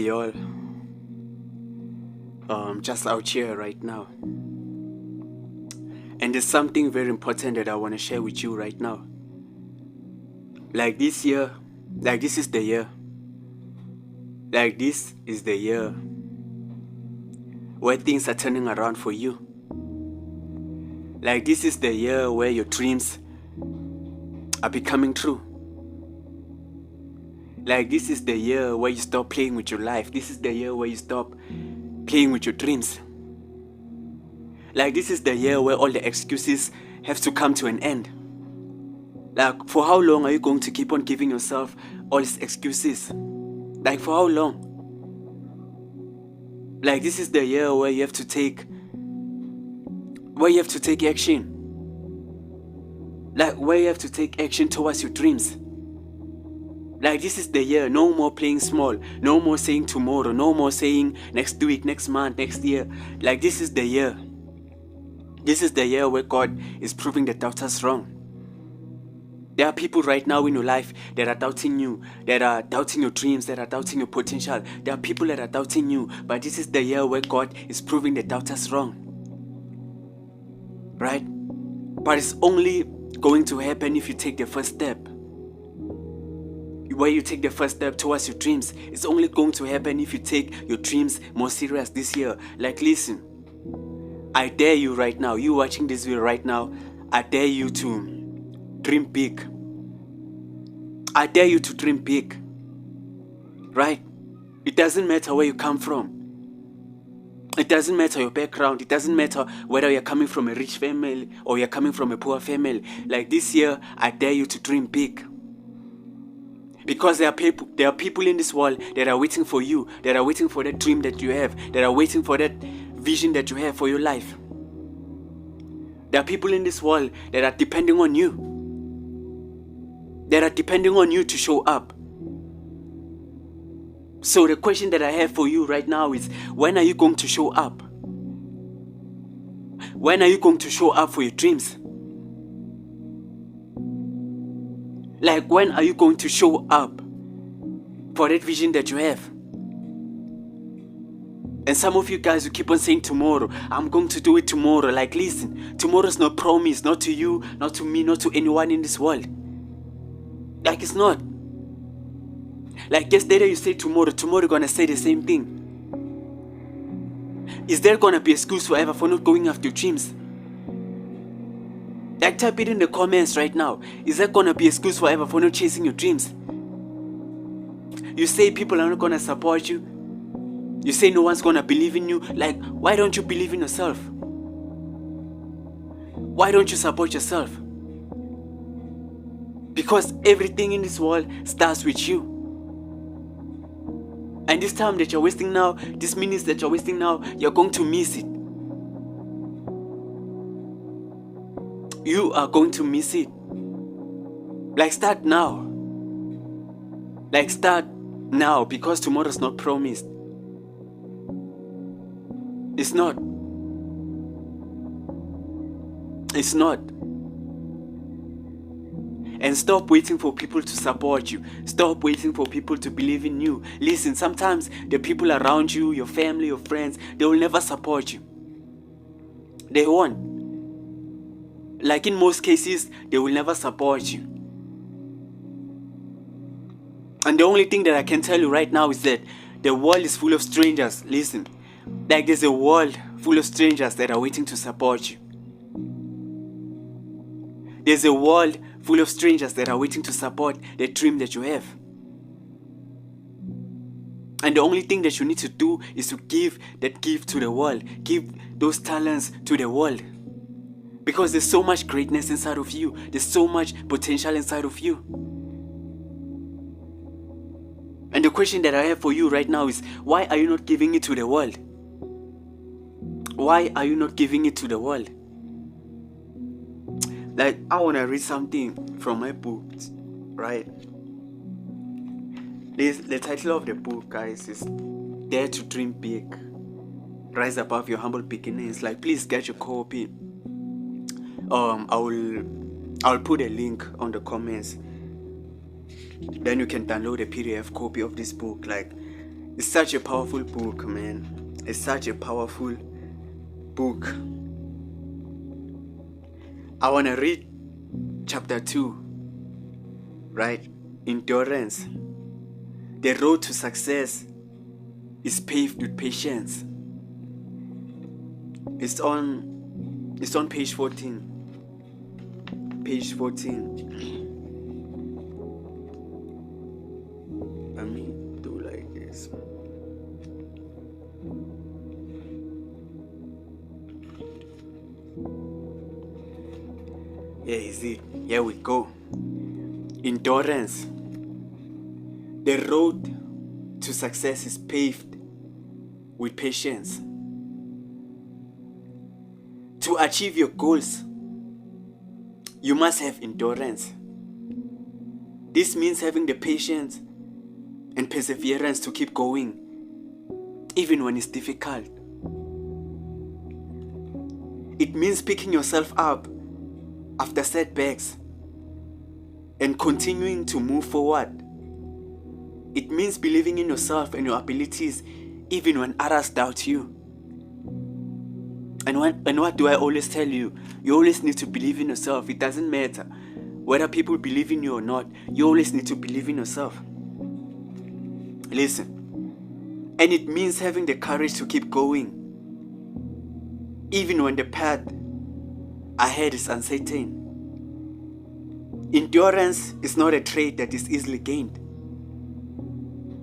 Hey y'all, just out here right now, and there's something very important that I want to share with you right now. Like this year, this is the year, this is the year where things are turning around for you. Like this is the year where your dreams are becoming true. Like this is the year where you stop playing with your life. This is the year where you stop playing with your dreams. Like this is the year where all the excuses have to come to an end. Like, for how long are you going to keep on giving yourself all these excuses? Like, for how long? Like, this is the year where you have to take action. Like, where you have to take action towards your dreams. Like, this is the year, no more playing small, no more saying tomorrow, no more saying next week, next month, next year. Like, this is the year. This is the year where God is proving the doubters wrong. There are people right now in your life that are doubting you, that are doubting your dreams, that are doubting your potential. There are people that are doubting you, but this is the year where God is proving the doubters wrong. Right? But it's only going to happen if you take the first step. Where you take the first step towards your dreams. It's only going to happen if you take your dreams more serious this year. Like, listen, I dare you right now, you watching this video right now, I dare you to dream big. I dare you to dream big. Right? It doesn't matter where you come from. It doesn't matter your background. It doesn't matter whether you're coming from a rich family or you're coming from a poor family. Like, this year, I dare you to dream big. Because there are people in this world that are waiting for you, that are waiting for that dream that you have, that are waiting for that vision that you have for your life. There are people in this world that are depending on you. That are depending on you to show up. So the question that I have for you right now is, when are you going to show up? When are you going to show up for your dreams? Like, when are you going to show up for that vision that you have? And some of you guys who keep on saying tomorrow, I'm going to do it tomorrow. Like, listen, tomorrow's not promised, not to you, not to me, not to anyone in this world. Like, it's not. Like, yesterday you say tomorrow you're gonna say the same thing. Is there gonna be excuse forever for not going after your dreams? Like, type it in the comments right now. Is there gonna be excuse forever for not chasing your dreams? You say people are not gonna support you. You say no one's gonna believe in you. Like, why don't you believe in yourself? Why don't you support yourself? Because everything in this world starts with you. And this time that you're wasting now, these minutes that you're wasting now, you're going to miss it. You are going to miss it. Like, start now. Like, start now, because tomorrow's not promised. It's not. It's not. And stop waiting for people to support you. Stop waiting for people to believe in you. Listen, sometimes the people around you, your family, your friends, they will never support you. They won't. Like, in most cases, they will never support you. And the only thing that I can tell you right now is that the world is full of strangers. Listen, like, there's a world full of strangers that are waiting to support you. There's a world full of strangers that are waiting to support the dream that you have. And the only thing that you need to do is to give that gift to the world. Give those talents to the world. Because there's so much greatness inside of you. There's so much potential inside of you. And the question that I have for you right now is, why are you not giving it to the world? Why are you not giving it to the world? Like, I want to read something from my book, right? The title of the book, guys, is Dare to Dream Big. Rise above your humble beginnings. Like, please get your copy. I'll put a link on the comments. Then you can download a PDF copy of this book. Like, It's such a powerful book, man. It's such a powerful book. I want to read chapter 2, right? Endurance. The road to success is paved with patience. It's on page 14. Page 14. Let me do like this. Yeah, is it? Here we go. Endurance. The road to success is paved with patience. To achieve your goals, you must have endurance. This means having the patience and perseverance to keep going, even when it's difficult. It means picking yourself up after setbacks and continuing to move forward. It means believing in yourself and your abilities even when others doubt you. And what do I always tell you? You always need to believe in yourself. It doesn't matter whether people believe in you or not. You always need to believe in yourself. Listen. And it means having the courage to keep going, even when the path ahead is uncertain. Endurance is not a trait that is easily gained,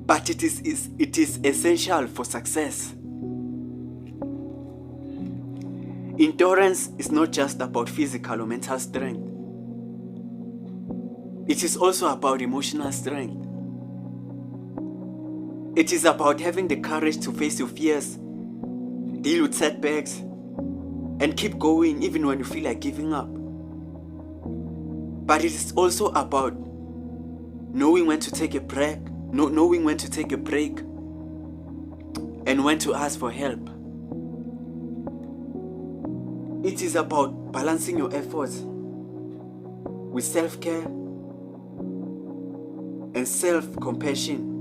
but it is essential for success. Endurance is not just about physical or mental strength. It is also about emotional strength. It is about having the courage to face your fears, deal with setbacks, and keep going even when you feel like giving up. But it is also about knowing when to take a break, knowing when to take a break, and when to ask for help. It is about balancing your efforts with self-care and self-compassion.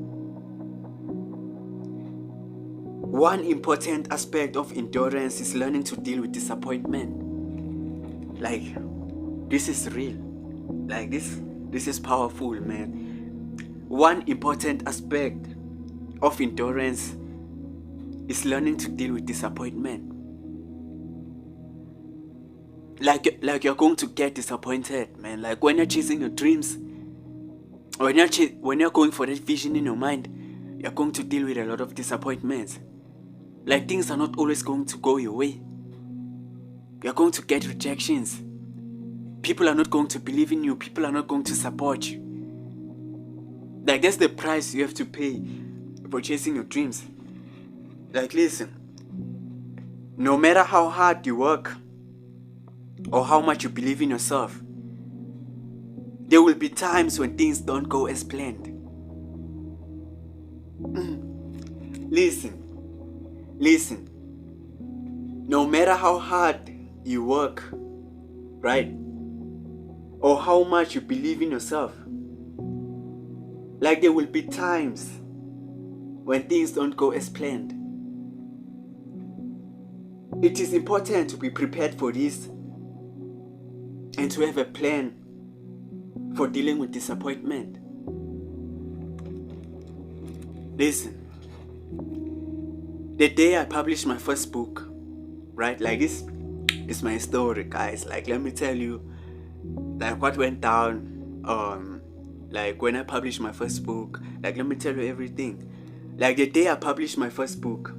One important aspect of endurance is learning to deal with disappointment. Like, this is real. Like, this is powerful, man. One important aspect of endurance is learning to deal with disappointment. Like you're going to get disappointed, man. Like when you're chasing your dreams, when you're going for that vision in your mind, you're going to deal with a lot of disappointments. Like things are not always going to go your way. You're going to get rejections. People are not going to believe in you. People are not going to support you. Like that's the price you have to pay for chasing your dreams. Like listen, no matter how hard you work or how much you believe in yourself, there will be times when things don't go as planned. Listen. No matter how hard you work, right? Or how much you believe in yourself, like there will be times when things don't go as planned. It is important to be prepared for this and to have a plan for dealing with disappointment. Listen, the day I published my first book, right, like this is my story, guys. Like let me tell you like what went down like when I published my first book. Like let me tell you everything. Like the day I published my first book,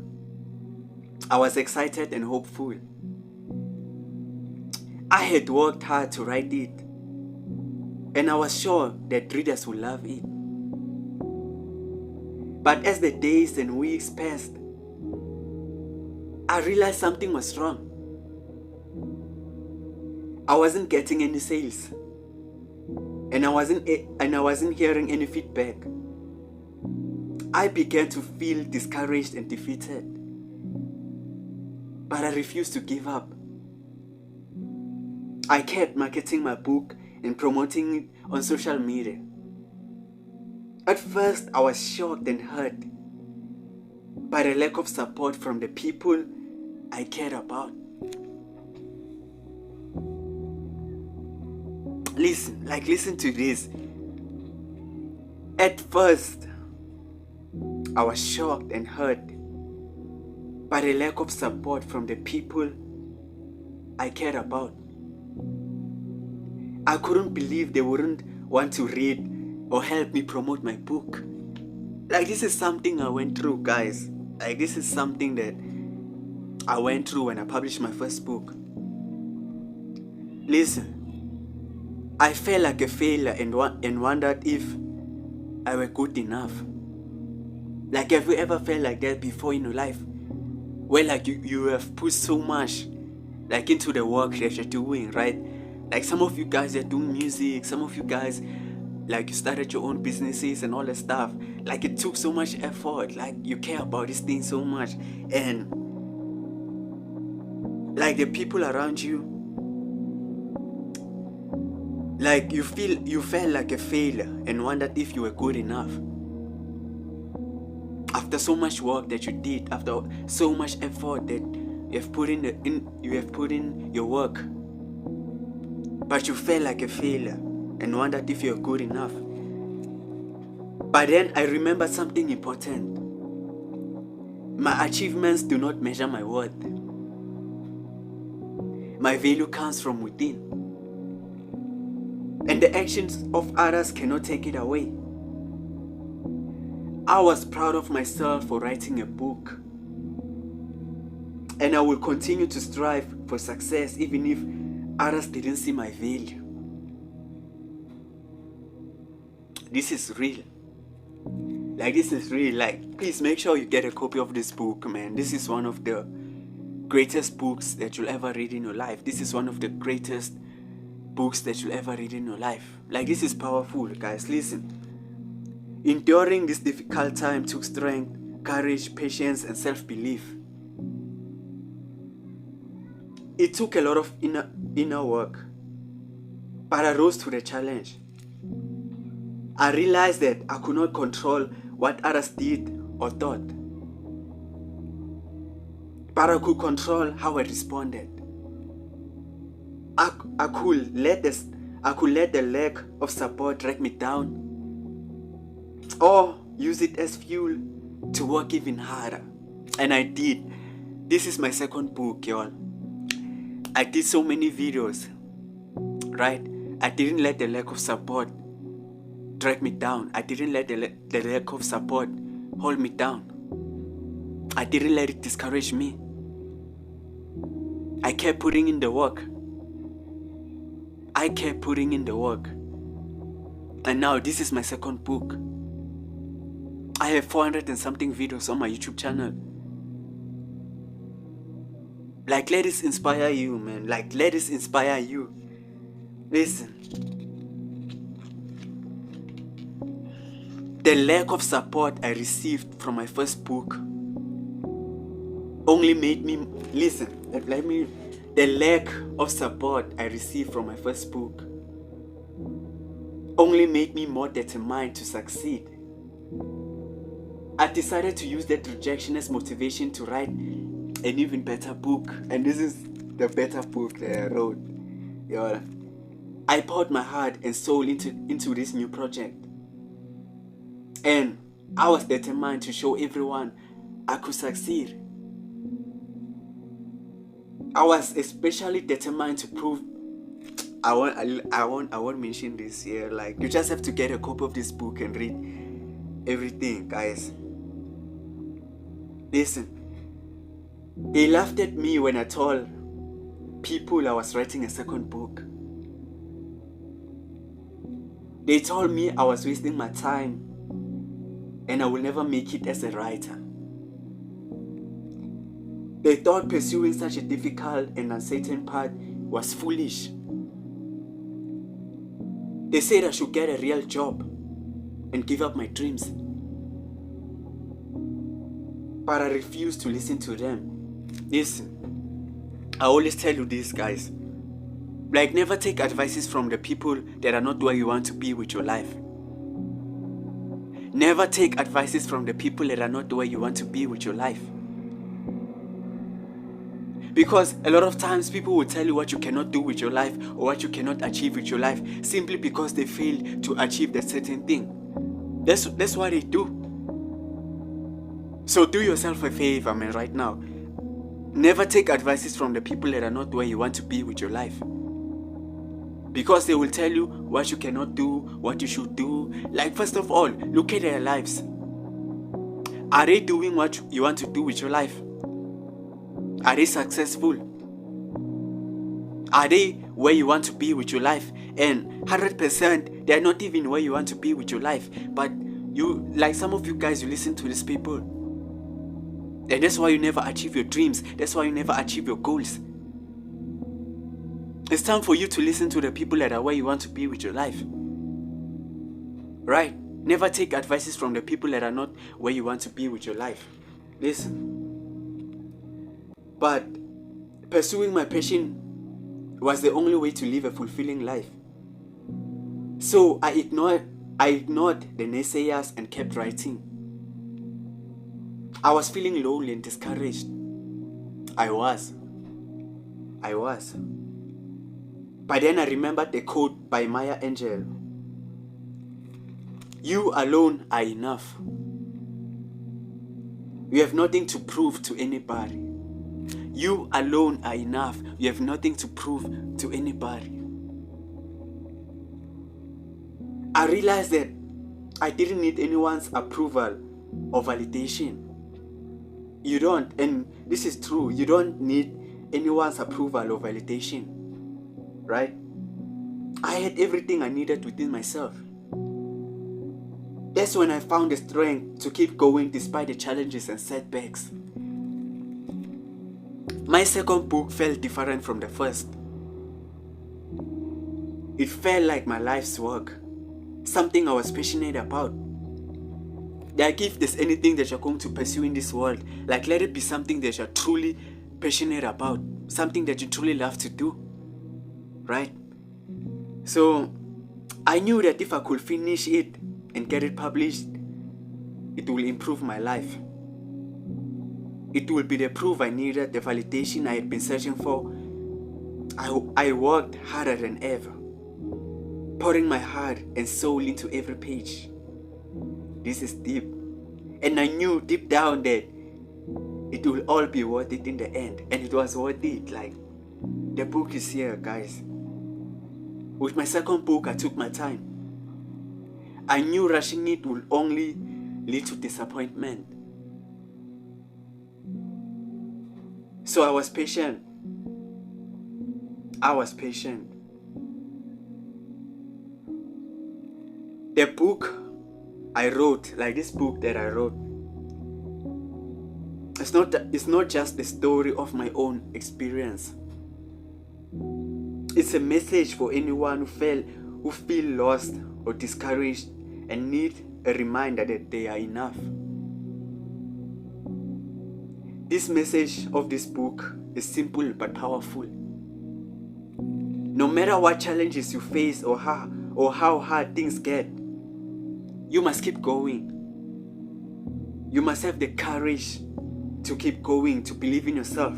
I was excited and hopeful. I had worked hard to write it, and I was sure that readers would love it. But as the days and weeks passed, I realized something was wrong. I wasn't getting any sales, and I wasn't hearing any feedback. I began to feel discouraged and defeated, but I refused to give up. I kept marketing my book and promoting it on social media. At first, I was shocked and hurt, by the lack of support from the people I cared about. Listen to this. At first, I was shocked and hurt by the lack of support from the people I cared about. I couldn't believe they wouldn't want to read or help me promote my book. This is something I went through, guys. This is something that I went through when I published my first book. Listen, I felt like a failure and wondered if I were good enough. Have you ever felt like that before in your life? Where you have put so much into the work that you're doing, right? Some of you guys are doing music, some of you guys you started your own businesses and all that stuff. It took so much effort, you care about this thing so much, and the people around you, you felt like a failure and wondered if you were good enough. After so much work that you did, after so much effort that you have put in your work, but you felt like a failure and wondered if you're good enough. But then I remembered something important. My achievements do not measure my worth. My value comes from within. And the actions of others cannot take it away. I was proud of myself for writing a book. And I will continue to strive for success even if others didn't see my value. This is real. This is real. Please make sure you get a copy of this book, man. This is one of the greatest books that you'll ever read in your life. This is one of the greatest books that you'll ever read in your life. This is powerful, guys. Listen. Enduring this difficult time took strength, courage, patience, and self-belief. It took a lot of inner work, but I rose to the challenge. I realized that I could not control what others did or thought, but I could control how I responded. I could let the lack of support drag me down, or use it as fuel to work even harder. And I did. This is my second book, y'all. I did so many videos, right? I didn't let the lack of support drag me down. I didn't let the lack of support hold me down. I didn't let it discourage me. I kept putting in the work. And now this is my second book. I have 400 and something videos on my YouTube channel. Let this inspire you, man. Let this inspire you. Listen. The lack of support I received from my first book only made me... The lack of support I received from my first book only made me more determined to succeed. I decided to use that rejection as motivation to write an even better book. And this is the better book that I wrote. Yeah. I poured my heart and soul into this new project. And I was determined to show everyone I could succeed. I was especially determined to prove... I won't mention this here. You just have to get a copy of this book and read everything, guys. Listen. They laughed at me when I told people I was writing a second book. They told me I was wasting my time and I will never make it as a writer. They thought pursuing such a difficult and uncertain path was foolish. They said I should get a real job and give up my dreams. But I refused to listen to them. Listen, I always tell you this, guys. Never take advices from the people that are not where you want to be with your life. Never take advices from the people that are not where you want to be with your life. Because a lot of times people will tell you what you cannot do with your life or what you cannot achieve with your life simply because they failed to achieve that certain thing. That's what they do. So do yourself a favor, man, right now. Never take advices from the people that are not where you want to be with your life. Because they will tell you what you cannot do, what you should do. Like, first of all, look at their lives. Are they doing what you want to do with your life? Are they successful? Are they where you want to be with your life? And 100%, they're not even where you want to be with your life. But you, like some of you guys, you listen to these people. And that's why you never achieve your dreams. That's why you never achieve your goals. It's time for you to listen to the people that are where you want to be with your life. Right? Never take advices from the people that are not where you want to be with your life. Listen. But pursuing my passion was the only way to live a fulfilling life. So I ignored the naysayers and kept writing. I was feeling lonely and discouraged. I was. But then I remembered the quote by Maya Angelou. You alone are enough. You have nothing to prove to anybody. You alone are enough. You have nothing to prove to anybody. I realized that I didn't need anyone's approval or validation. You don't, and this is true, you don't need anyone's approval or validation, right? I had everything I needed within myself. That's when I found the strength to keep going despite the challenges and setbacks. My second book felt different from the first. It felt like my life's work, something I was passionate about. Like, if there's anything that you're going to pursue in this world, like, let it be something that you're truly passionate about, something that you truly love to do, right? So I knew that if I could finish it and get it published, it will improve my life. It will be the proof I needed, the validation I had been searching for. I worked harder than ever, pouring my heart and soul into every page. This is deep. And I knew deep down that it will all be worth it in the end. And it was worth it. Like, the book is here, guys. With my second book, I took my time. I knew rushing it would only lead to disappointment. So I was patient. The book I wrote, like this book that I wrote, it's not just the story of my own experience. It's a message for anyone who feel lost or discouraged and need a reminder that they are enough. This message of this book is simple but powerful. No matter what challenges you face or how hard things get, you must keep going. You must have the courage to keep going, to believe in yourself,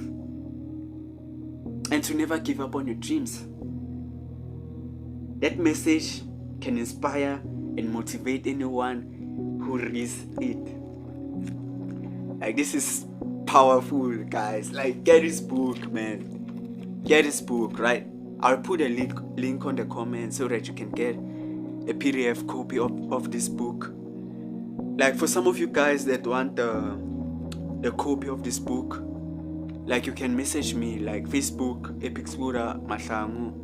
and to never give up on your dreams. That message can inspire and motivate anyone who reads it. Like, this is powerful, guys. Like, get this book, man. Get this book, right? I'll put a link on the comment so that you can get a PDF copy of this book. Like, for some of you guys that want the copy of this book, like, you can message me, like, Facebook, Epixura Mahlangu,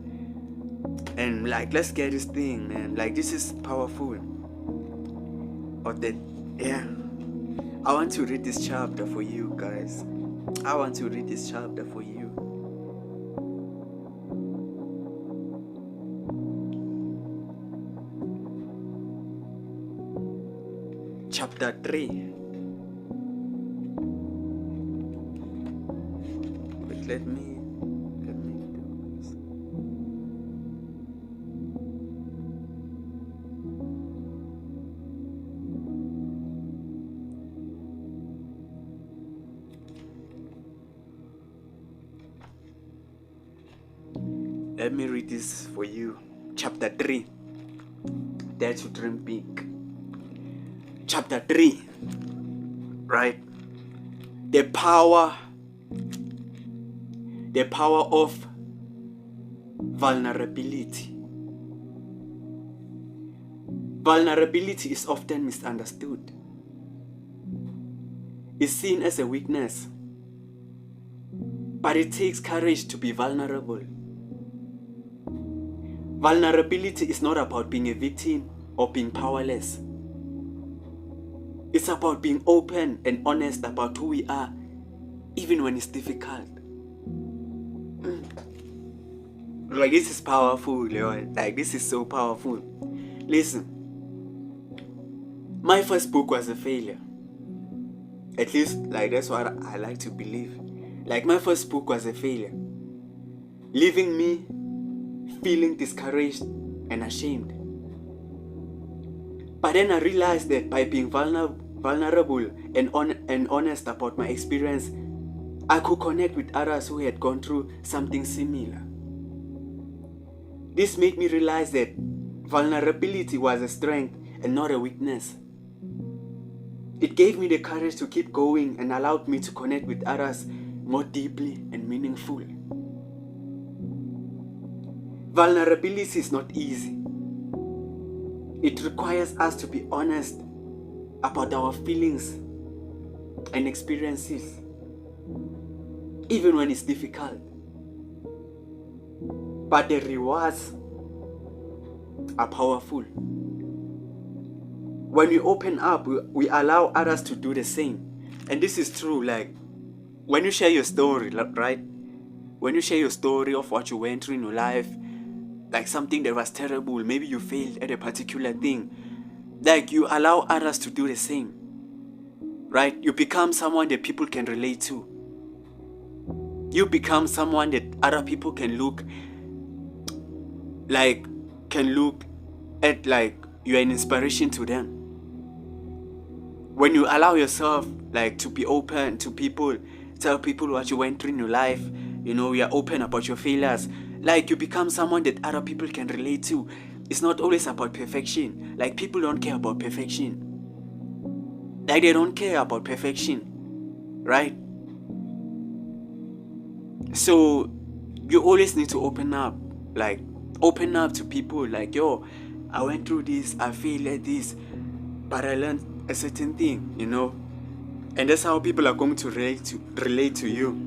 and like, let's get this thing, man. Like, this is powerful. Or that, yeah. I want to read this chapter for you guys. I want to read this chapter for you. Chapter 3. Wait, let me do this. Let me read this for you. Chapter 3. Dare to Dream Big. Chapter 3. Right? The power of vulnerability. Vulnerability is often misunderstood. It's seen as a weakness, but it takes courage to be vulnerable. Vulnerability is not about being a victim or being powerless. It's about being open and honest about who we are, even when it's difficult. Like, this is powerful, Leon. Like, this is so powerful. Listen, my first book was a failure. At least, like, that's what I like to believe. Like, my first book was a failure, leaving me feeling discouraged and ashamed. But then I realized that by being vulnerable and honest about my experience, I could connect with others who had gone through something similar. This made me realize that vulnerability was a strength and not a weakness. It gave me the courage to keep going and allowed me to connect with others more deeply and meaningfully. Vulnerability is not easy. It requires us to be honest about our feelings and experiences, even when it's difficult. But the rewards are powerful. When we open up, we allow others to do the same. And this is true, like, when you share your story, right? When you share your story of what you went through in your life, like something that was terrible, maybe you failed at a particular thing, like, you allow others to do the same, right? You become someone that people can relate to. You become someone that other people can look at, like, you're an inspiration to them. When you allow yourself, like, to be open to people, tell people what you went through in your life, you're open about your failures, like, you become someone that other people can relate to. It's not always about perfection. Like, people don't care about perfection. Like, they don't care about perfection, right? So you always need to open up to people, like, yo, I went through this, I failed at this, but I learned a certain thing, and that's how people are going to relate to you.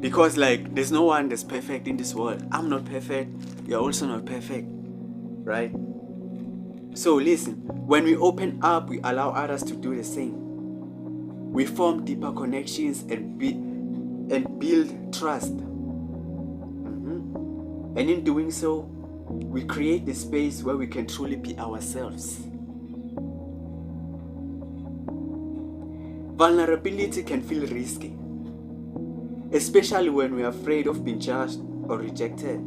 Because, like, there's no one that's perfect in this world. I'm not perfect, you're also not perfect, right? So listen, when we open up, we allow others to do the same. We form deeper connections and build trust. And in doing so, we create the space where we can truly be ourselves. Vulnerability can feel risky, especially when we're afraid of being judged or rejected.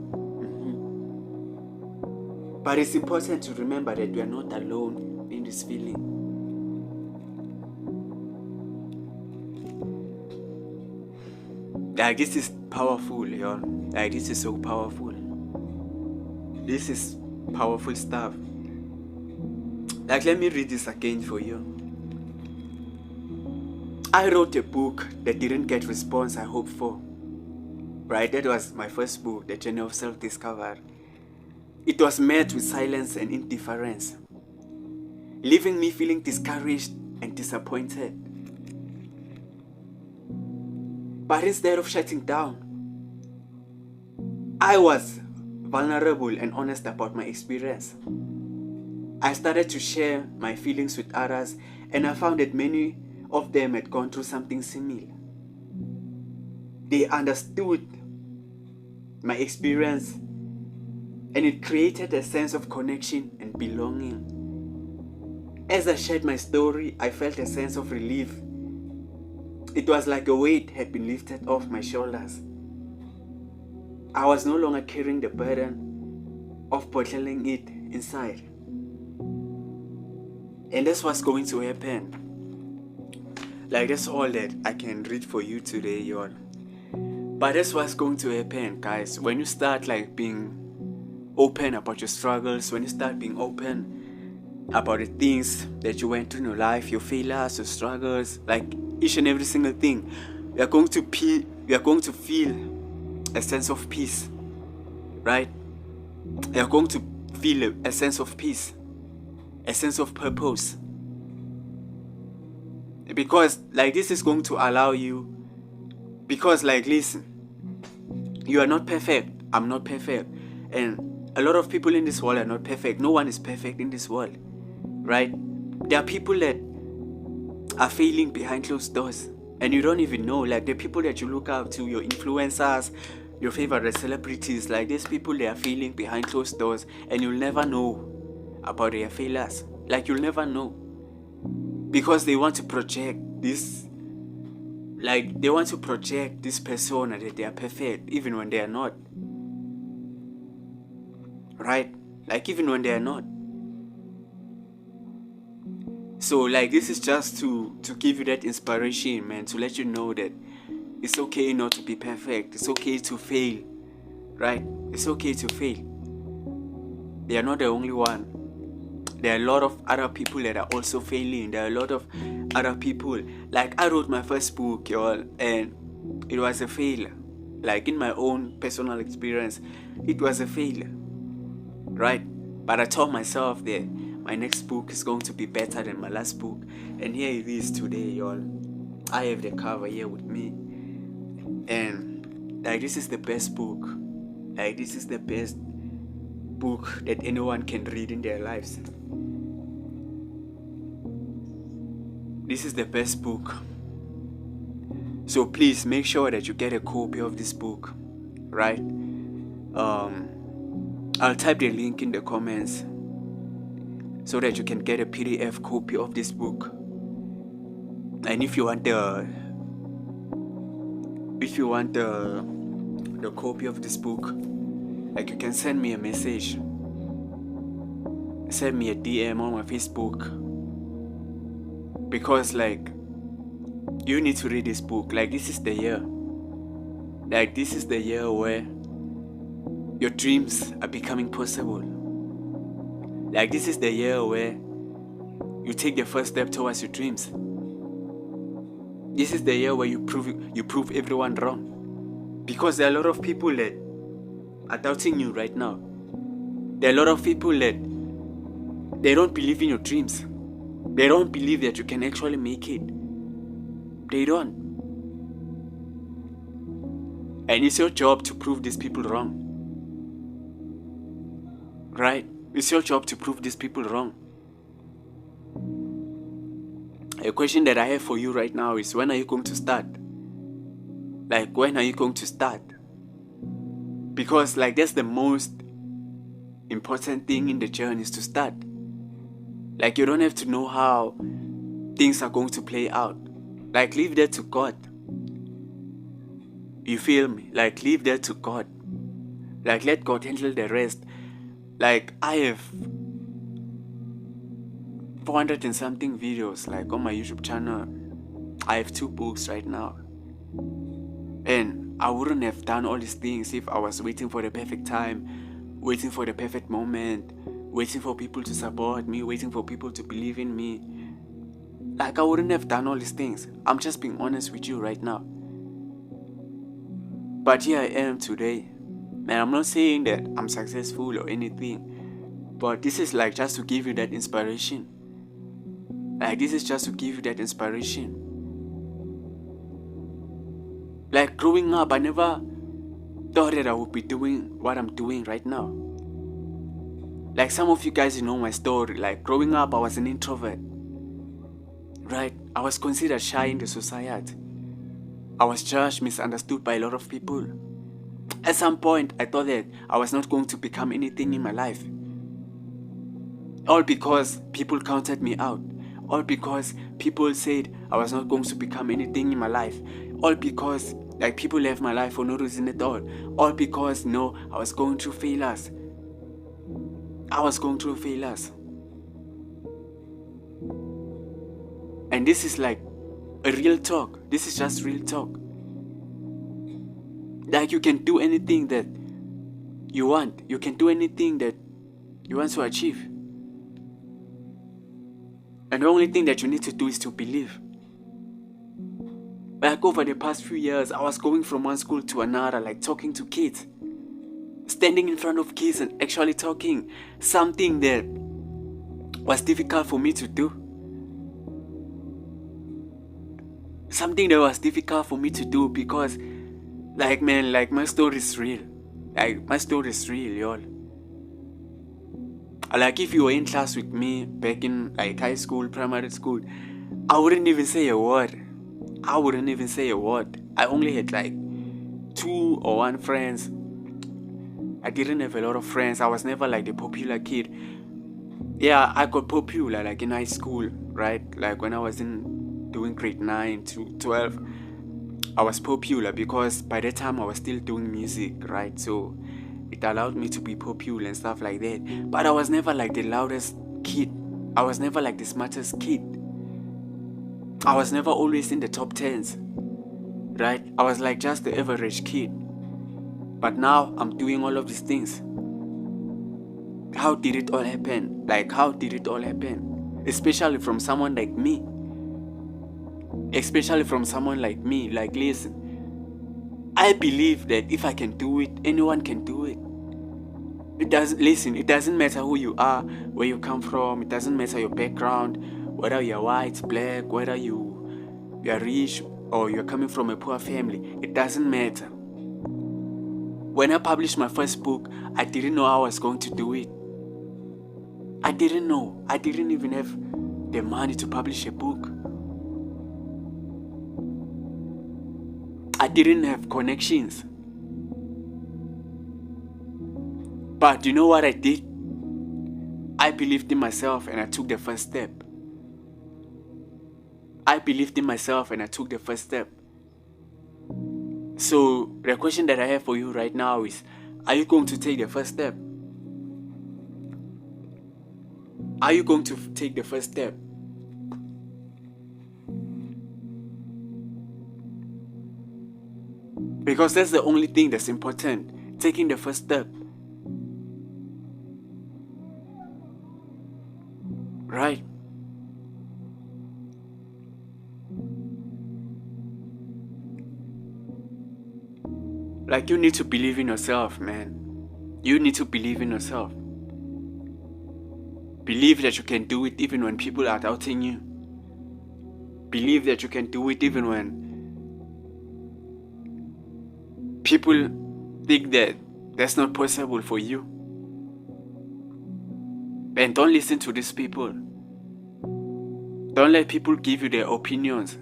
But it's important to remember that we are not alone in this feeling. Like, this is powerful, y'all. Like, this is so powerful. This is powerful stuff. Like, let me read this again for you. I wrote a book that didn't get response I hoped for. Right? That was my first book, The Journey of Self-Discovery. It was met with silence and indifference, leaving me feeling discouraged and disappointed. But instead of shutting down, I was vulnerable and honest about my experience. I started to share my feelings with others, and I found that many of them had gone through something similar. They understood my experience, and it created a sense of connection and belonging. As I shared my story, I felt a sense of relief. It was like a weight had been lifted off my shoulders. I was no longer carrying the burden of bottling it inside. And that's what's going to happen. Like, that's all that I can read for you today, y'all. But that's what's going to happen, guys. When you start like being open about your struggles, when you start being open about the things that you went through in your life, your failures, your struggles, like each and every single thing, you are going to feel a sense of peace, right? You are going to feel a sense of peace, a sense of purpose, because like this is going to allow you. Because like, listen, you are not perfect, I'm not perfect, and a lot of people in this world are not perfect. No one is perfect in this world, right? There are people that are failing behind closed doors and you don't even know. Like the people that you look up to, your influencers, your favorite celebrities, like these people, they are failing behind closed doors and you'll never know about their failures. Like you'll never know, because they want to project this, like they want to project this persona that they are perfect even when they are not, right? Like even when they are not. So like this is just to give you that inspiration, man, to let you know that it's okay not to be perfect. It's okay to fail, right? It's okay to fail. They are not the only one. There are a lot of other people that are also failing. There are a lot of other people. Like I wrote my first book, y'all, and it was a failure. Like in my own personal experience, it was a failure, right? But I told myself that my next book is going to be better than my last book. And here it is today, y'all. I have the cover here with me. And like this is the best book. Like this is the best book that anyone can read in their lives. This is the best book. So please make sure that you get a copy of this book, right? I'll type the link in the comments so that you can get a PDF copy of this book. And if you want the copy of this book, like you can send me a message, send me a DM on my Facebook, because like you need to read this book. Like this is the year. Like this is the year where your dreams are becoming possible. Like this is the year where you take the first step towards your dreams. This is the year where you prove everyone wrong. Because there are a lot of people that are doubting you right now. There are a lot of people that they don't believe in your dreams. They don't believe that you can actually make it. They don't. And it's your job to prove these people wrong. Right? It's your job to prove these people wrong. A question that I have for you right now is, when are you going to start? Like, when are you going to start? Because like that's the most important thing in the journey, is to start. Like you don't have to know how things are going to play out. Like leave that to God. You feel me? Like leave that to God. Like let God handle the rest. Like I have 400 and something videos like on my YouTube channel. I have 2 books right now. And I wouldn't have done all these things if I was waiting for the perfect time, waiting for the perfect moment, waiting for people to support me, waiting for people to believe in me. Like I wouldn't have done all these things. I'm just being honest with you right now. But here I am today. And I'm not saying that I'm successful or anything, but this is like just to give you that inspiration. Like this is just to give you that inspiration. Like growing up, I never thought that I would be doing what I'm doing right now. Like some of you guys know my story. Like growing up, I was an introvert. Right? I was considered shy in the society. I was judged, misunderstood by a lot of people. At some point, I thought that I was not going to become anything in my life. All because people counted me out. All because people said I was not going to become anything in my life. All because like people left my life for no reason at all. All because I was going through failures. I was going through failures. And this is like a real talk. This is just real talk. Like, you can do anything that you want. You can do anything that you want to achieve. And the only thing that you need to do is to believe. Like, over the past few years, I was going from one school to another, like talking to kids. Standing in front of kids and actually talking. Something that was difficult for me to do. Something that was difficult for me to do because, like, man, like, my story is real. Like, my story is real, y'all. Like, if you were in class with me back in, like, high school, primary school, I wouldn't even say a word. I wouldn't even say a word. I only had, like, 2 or 1 friends. I didn't have a lot of friends. I was never, like, the popular kid. Yeah, I got popular, like, in high school, right? Like, when I was doing grade 9 to 12, I was popular because by that time I was still doing music, right? So it allowed me to be popular and stuff like that. But I was never, like, the loudest kid. I was never, like, the smartest kid. I was never always in the top 10s, right? I was, like, just the average kid. But now I'm doing all of these things. How did it all happen? Like, how did it all happen? Especially from someone like me. Especially from someone like me. Like, listen, I believe that if I can do it, anyone can do it. It doesn't matter who you are, where you come from. It doesn't matter your background, whether you're white, black, whether you are rich or you're coming from a poor family. It doesn't matter. When I published my first book, I didn't know how I was going to do it. I didn't know. I didn't even have the money to publish a book. I didn't have connections. But you know what I did? I believed in myself and I took the first step. I believed in myself and I took the first step. So the question that I have for you right now is, are you going to take the first step? Are you going to take the first step? Because that's the only thing that's important. Taking the first step. Right? Like, you need to believe in yourself, man. You need to believe in yourself. Believe that you can do it even when people are doubting you. Believe that you can do it even when people think that that's not possible for you. And don't listen to these people. Don't let people give you their opinions.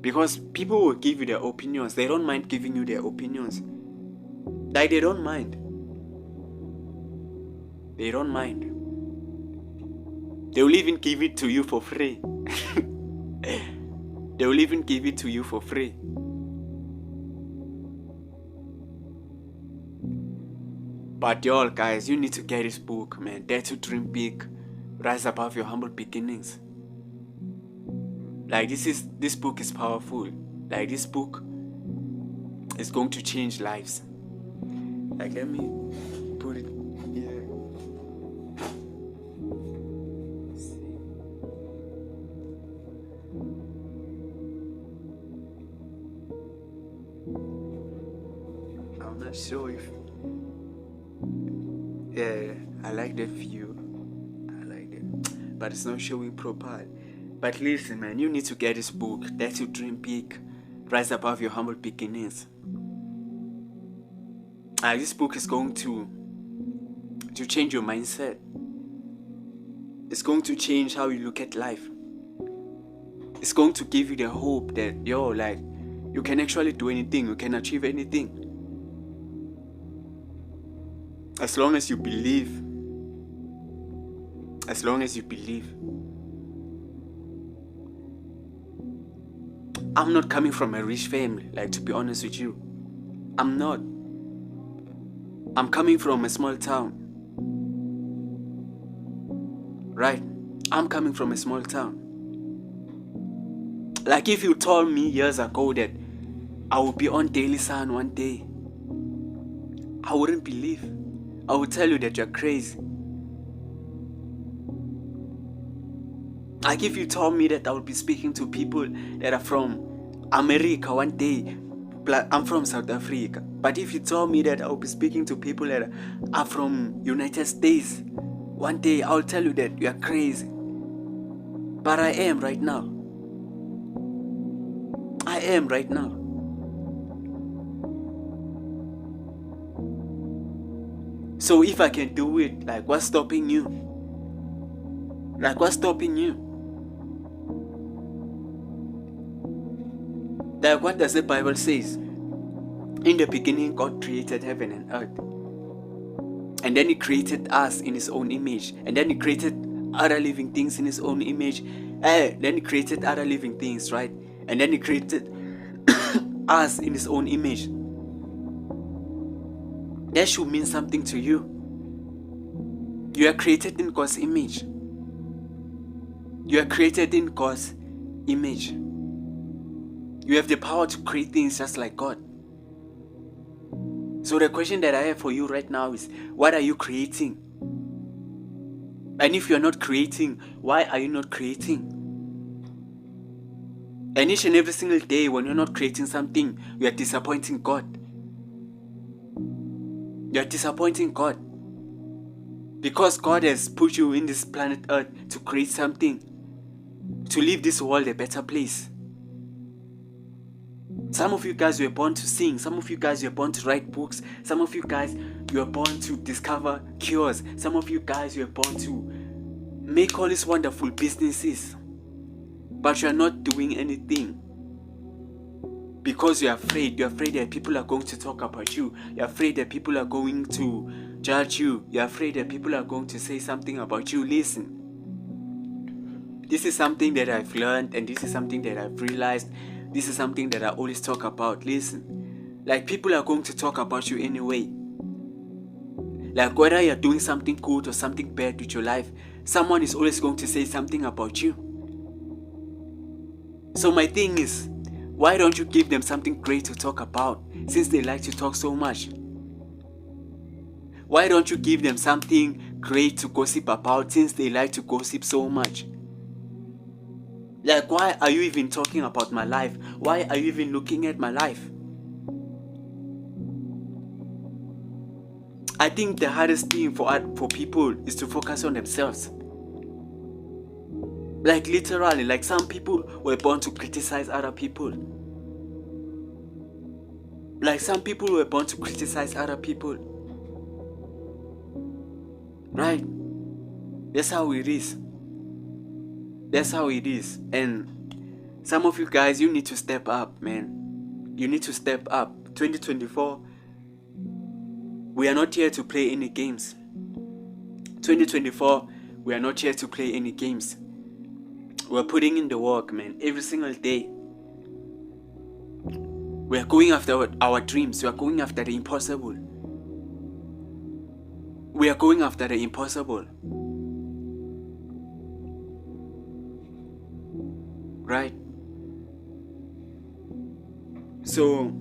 Because people will give you their opinions. They don't mind giving you their opinions. Like, they don't mind. They don't mind. They will even give it to you for free. They will even give it to you for free. But y'all, guys, you need to get this book, man. Dare to Dream Big. Rise Above Your Humble Beginnings. Like, this book is powerful. Like, this book is going to change lives. Like, let me put it here. I'm not sure if... Yeah, I like the view. I like it. But it's not showing proper. But listen, man, you need to get this book. Dare to Dream Big. Rise Above Your Humble Beginnings. This book is going to change your mindset. It's going to change how you look at life. It's going to give you the hope that, like, you can actually do anything. You can achieve anything. As long as you believe. As long as you believe. I'm not coming from a rich family, like, to be honest with you. I'm not. I'm coming from a small town. Right? I'm coming from a small town. Like, if you told me years ago that I would be on Daily Sun one day, I wouldn't believe. I would tell you that you're crazy. Like if you told me that I would be speaking to people that are from America one day, I'm from South Africa. But if you told me that I would be speaking to people that are from United States, one day I'll tell you that you are crazy. But I am right now. I am right now. So if I can do it, like what's stopping you? Like what's stopping you? Like what does the Bible says? In the beginning, God created heaven and earth. And then He created us in His own image. And then He created other living things in His own image. Then He created other living things, right? And then He created us in His own image. That should mean something to you. You are created in God's image. You are created in God's image. You have the power to create things just like God. So the question that I have for you right now is, what are you creating? And if you are not creating, why are you not creating? And each and every single day when you're not creating something, you are disappointing God. You are disappointing God. Because God has put you in this planet Earth to create something, to leave this world a better place. Some of you guys were born to sing. Some of you guys were born to write books. Some of you guys you were born to discover cures. Some of you guys were born to make all these wonderful businesses. But you are not doing anything. Because you're afraid. You're afraid that people are going to talk about you. You're afraid that people are going to judge you. You're afraid that people are going to say something about you. Listen. This is something that I've learned, and this is something that I've realized. This is something that I always talk about. Listen, like people are going to talk about you anyway. Like whether you're doing something good or something bad with your life, someone is always going to say something about you. So my thing is, why don't you give them something great to talk about, since they like to talk so much? Why don't you give them something great to gossip about, since they like to gossip so much? Like, why are you even talking about my life? Why are you even looking at my life? I think the hardest thing for people is to focus on themselves. Like literally, like some people were born to criticize other people. Like some people were born to criticize other people. Right? That's how it is. That's how it is. And some of you guys, you need to step up, man. You need to step up. 2024, we are not here to play any games. 2024, we are not here to play any games. We're putting in the work, man, every single day. We are going after our dreams. We are going after the impossible. We are going after the impossible. Right? So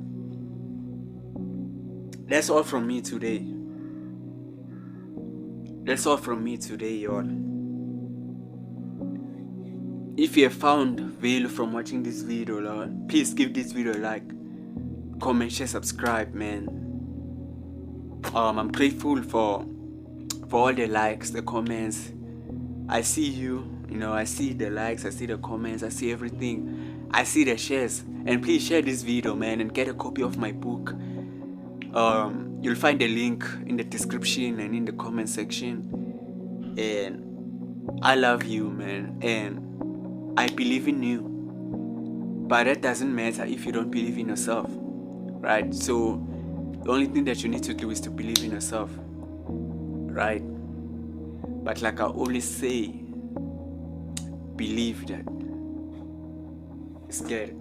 that's all from me today. That's all from me today, y'all. If you have found value from watching this video, Lord, please give this video a like, comment, share, subscribe, man. I'm grateful for all the likes, the comments. I see you. I see the likes, I see the comments, I see everything. I see the shares. And please share this video, man, and get a copy of my book. You'll find the link in the description and in the comment section. And I love you, man, and I believe in you. But that doesn't matter if you don't believe in yourself, right? So the only thing that you need to do is to believe in yourself, right? But like I always say, believe that. It's good.